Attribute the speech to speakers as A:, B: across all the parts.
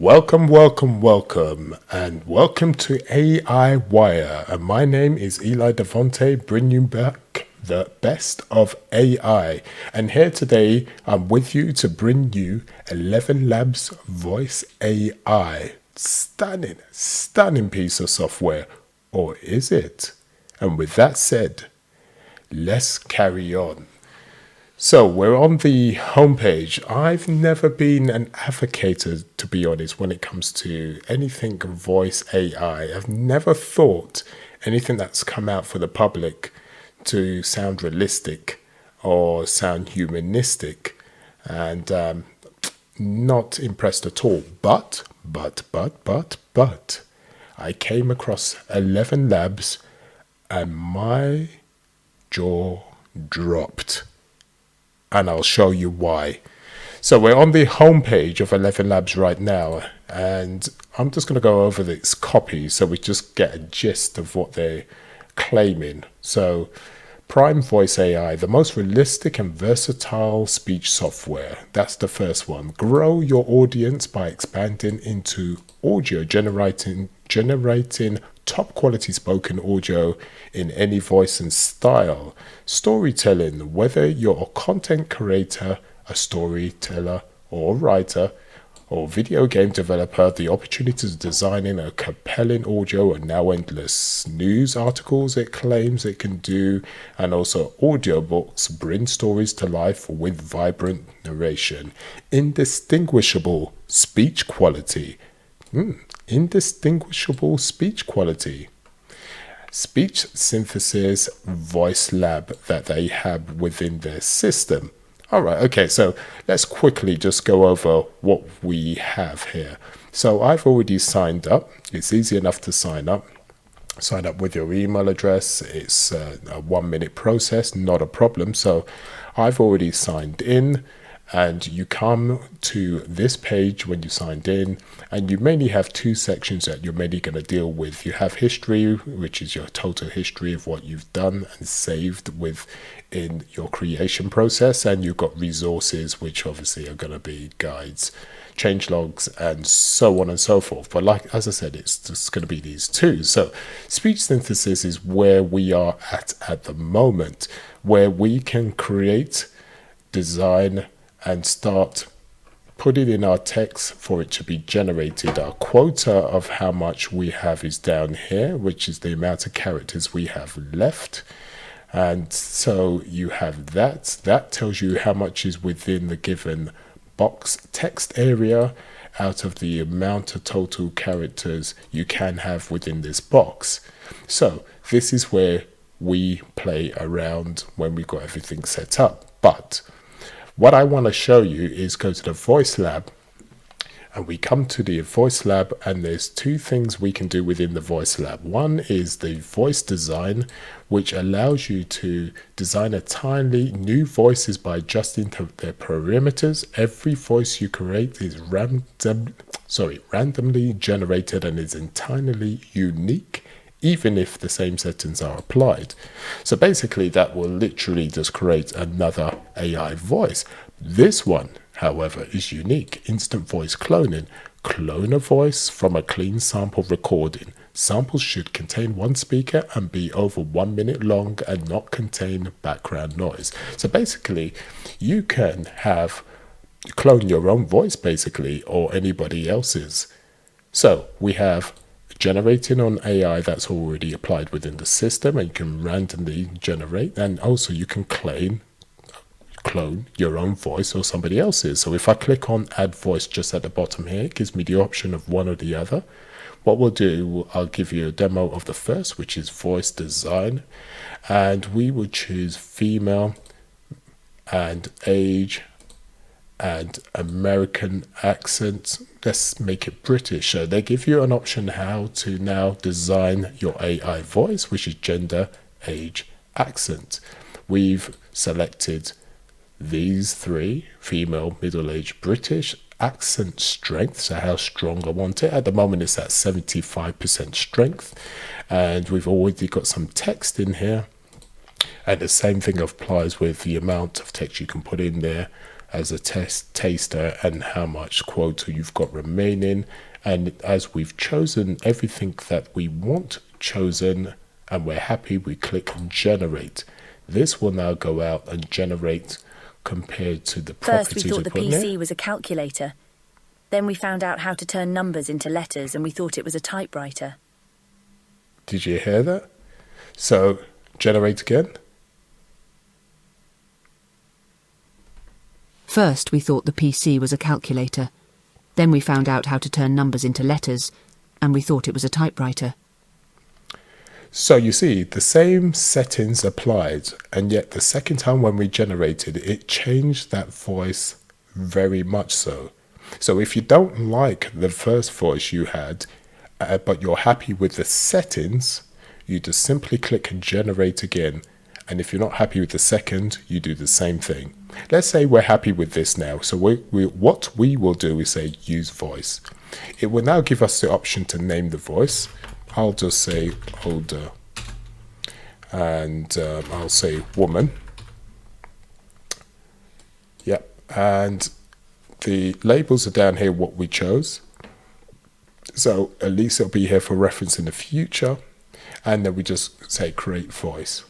A: Welcome, and welcome to AI Wire. And my name is Eli Devonte, bringing you back the best of AI. And here today, I'm with you to bring you 11 Labs Voice AI. Stunning piece of software. Or is it? And with that said, let's carry on. So we're on the homepage. I've never been an advocate, to be honest, when it comes to anything voice AI. I've never thought anything that's come out for the public to sound realistic or sound humanistic, and not impressed at all. But, I came across 11 Labs and my jaw dropped. And I'll show you why. So we're on the homepage of 11 Labs right now, and I'm just going to go over this copy so we just get a gist of what they're claiming. So Prime Voice AI, the most realistic and versatile speech software. That's the first one. Grow your audience by expanding into audio, generating top quality spoken audio in any voice and style. Storytelling, whether you're a content creator, a storyteller, or writer, or video game developer, the opportunities of designing a compelling audio are now endless. News articles it claims it can do, and also audiobooks bring stories to life with vibrant narration. Indistinguishable speech quality. Indistinguishable speech quality. Speech synthesis voice lab that they have within their system. All right, okay, so let's quickly just go over what we have here. So I've already signed up. It's easy enough to sign up. Sign up with your email address. It's a 1-minute process, not a problem. So I've already signed in. And you come to this page when you signed in, and you mainly have two sections that you're mainly going to deal with. You have history, which is your total history of what you've done and saved within your creation process, and you've got resources, which obviously are going to be guides, change logs, and so on and so forth. But as I said, it's just going to be these two. So speech synthesis is where we are at the moment, where we can create, design, and start putting in our text for it to be generated. Our quota of how much we have is down here, which is the amount of characters we have left. And so you have that. That tells you how much is within the given box text area out of the amount of total characters you can have within this box. So this is where we play around when we've got everything set up. But what I want to show you is go to the Voice Lab, and we come to the Voice Lab, and there's two things we can do within the Voice Lab. One is the voice design, which allows you to design entirely new voices by adjusting to their parameters. Every voice you create is randomly generated and is entirely unique, even if the same settings are applied. So basically that will literally just create another AI voice. This one, however, is unique. Instant voice cloning. Clone a voice from a clean sample recording. Samples should contain one speaker and be over 1 minute long and not contain background noise. So basically you can clone your own voice basically, or anybody else's. So we have generating on AI that's already applied within the system, and you can randomly generate, and also you can clone your own voice or somebody else's. So if I click on add voice just at the bottom here, it gives me the option of one or the other. What we'll do, I'll give you a demo of the first, which is voice design, and we will choose female and age and American accent. Let's make it British. So they give you an option how to now design your AI voice, which is gender, age, accent. We've selected these three: female, middle-aged, British, accent strength, so how strong I want it. At the moment it's at 75% strength, and we've already got some text in here, and the same thing applies with the amount of text you can put in there. as a taster and how much quota you've got remaining. And as we've chosen everything that we want chosen and we're happy, we click generate. This will now go out and generate compared to the properties.
B: First we thought the PC was a calculator. Then we found out how to turn numbers into letters and we thought it was a typewriter.
A: Did you hear that? So generate again.
C: First we thought the PC was a calculator. Then we found out how to turn numbers into letters, and we thought it was a typewriter.
A: So you see, the same settings applied, and yet the second time when we generated, it changed that voice very much so. So if you don't like the first voice you had, but you're happy with the settings, you just simply click and generate again. And if you're not happy with the second, you do the same thing. Let's say we're happy with this now. So what we will do is say use voice. It will now give us the option to name the voice. I'll just say older. And I'll say woman. Yep. And the labels are down here what we chose. So at least it'll be here for reference in the future. And then we just say create voice.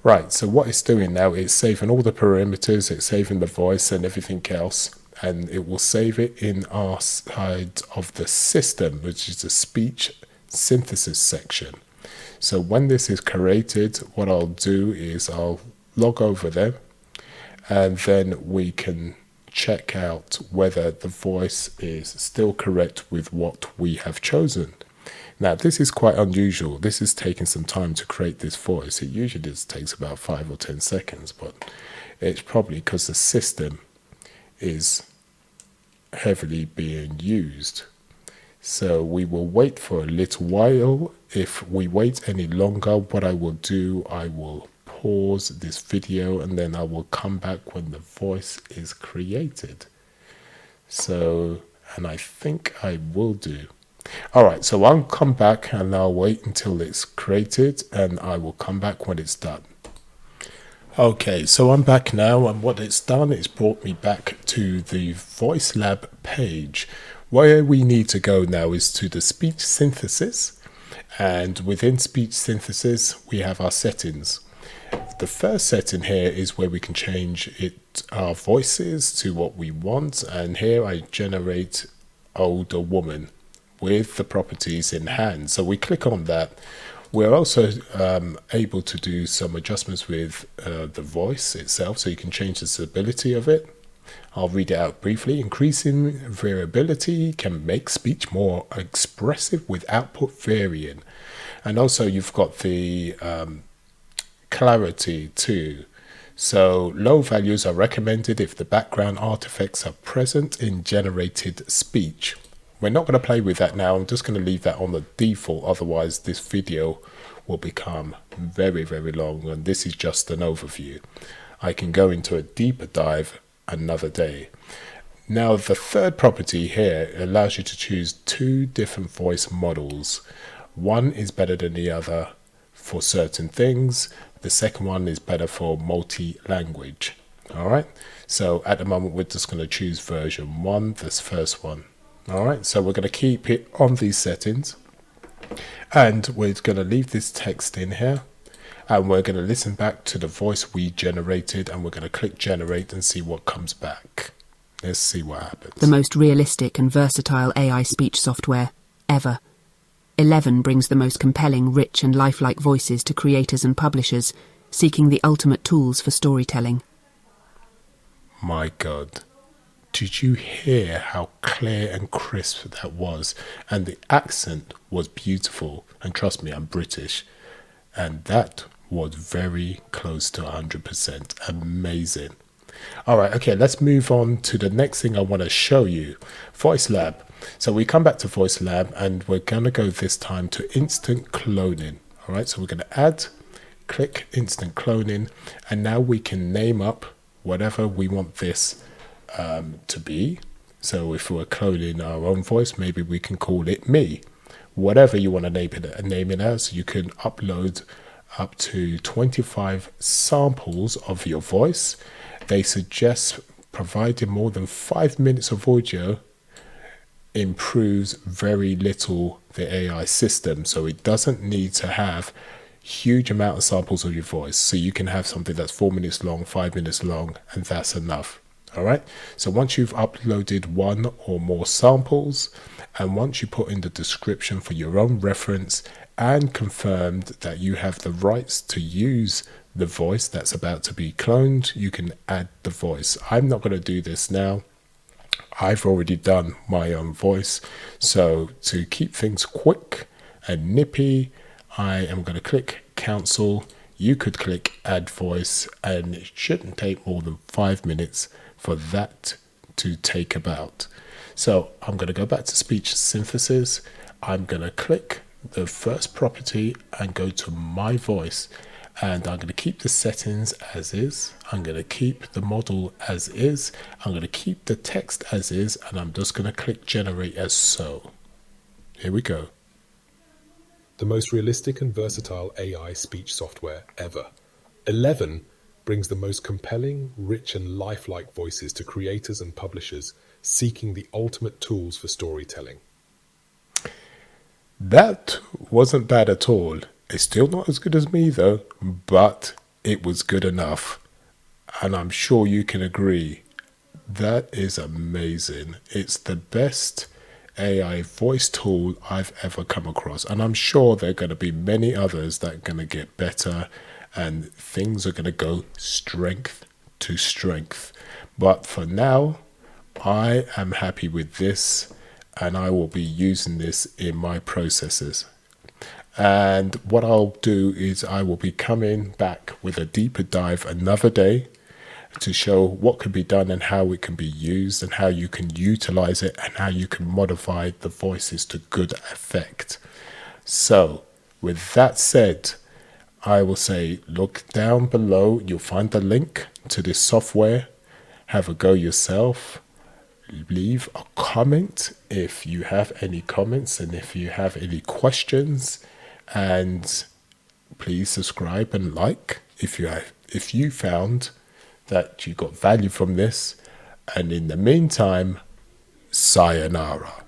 A: Right, so what it's doing now is saving all the parameters, it's saving the voice and everything else, and it will save it in our side of the system, which is the speech synthesis section. So when this is created, what I'll do is I'll log over there, and then we can check out whether the voice is still correct with what we have chosen. Now, this is quite unusual. This is taking some time to create this voice. It usually just takes about 5 or 10 seconds, but it's probably because the system is heavily being used. So we will wait for a little while. If we wait any longer, what I will do, I will pause this video and then I will come back when the voice is created. So, and I think I will do. Alright, so I'll come back and I'll wait until it's created and I will come back when it's done. Okay, so I'm back now, and what it's done is brought me back to the Voice Lab page. Where we need to go now is to the speech synthesis, and within speech synthesis we have our settings. The first setting here is where we can change our voices to what we want, and here I generate older woman with the properties in hand. So we click on that. We're also able to do some adjustments with the voice itself, so you can change the stability of it. I'll read it out briefly. Increasing variability can make speech more expressive with output varying. And also you've got the clarity too. So low values are recommended if the background artifacts are present in generated speech. We're not going to play with that now. I'm just going to leave that on the default. Otherwise, this video will become very, very long. And this is just an overview. I can go into a deeper dive another day. Now, the third property here allows you to choose 2 different voice models. One is better than the other for certain things. The second one is better for multi-language. All right. So at the moment, we're just going to choose version 1, this first one. Alright, so we're going to keep it on these settings, and we're going to leave this text in here, and we're going to listen back to the voice we generated, and we're going to click generate and see what comes back. Let's see what happens.
C: The most realistic and versatile AI speech software ever. 11 brings the most compelling, rich and lifelike voices to creators and publishers seeking the ultimate tools for storytelling.
A: My God. Did you hear how clear and crisp that was? And the accent was beautiful. And trust me, I'm British. And that was very close to 100%. Amazing. All right, okay, let's move on to the next thing I want to show you. Voice Lab. So we come back to Voice Lab and we're going to go this time to instant cloning. All right, so we're going to add, click instant cloning. And now we can name up whatever we want this to be. So if we're cloning our own voice, maybe we can call it me. Whatever you want to name it as, you can upload up to 25 samples of your voice, they suggest providing more than 5 minutes of audio improves very little the AI system. So it doesn't need to have huge amount of samples of your voice. So you can have something that's 4 minutes long, 5 minutes long, and that's enough. All right. So once you've uploaded one or more samples, and once you put in the description for your own reference and confirmed that you have the rights to use the voice that's about to be cloned, you can add the voice. I'm not going to do this now. I've already done my own voice. So to keep things quick and nippy, I am going to click cancel. You could click add voice, and it shouldn't take more than 5 minutes for that to take about. So I'm going to go back to speech synthesis. I'm going to click the first property and go to my voice, and I'm going to keep the settings as is. I'm going to keep the model as is. I'm going to keep the text as is, and I'm just going to click generate as so. Here we go.
D: The most realistic and versatile AI speech software ever. 11 brings the most compelling, rich and lifelike voices to creators and publishers seeking the ultimate tools for storytelling.
A: That wasn't bad at all. It's still not as good as me though, but it was good enough. And I'm sure you can agree. That is amazing. It's the best AI voice tool I've ever come across. And I'm sure there are going to be many others that are going to get better, and things are going to go strength to strength. But for now, I am happy with this, and I will be using this in my processes. And what I'll do is I will be coming back with a deeper dive another day to show what can be done and how it can be used and how you can utilize it and how you can modify the voices to good effect. So with that said, I will say look down below. You'll find the link to this software. Have a go yourself. Leave a comment if you have any comments and if you have any questions, and please subscribe and like if you found that you got value from this. And in the meantime, sayonara.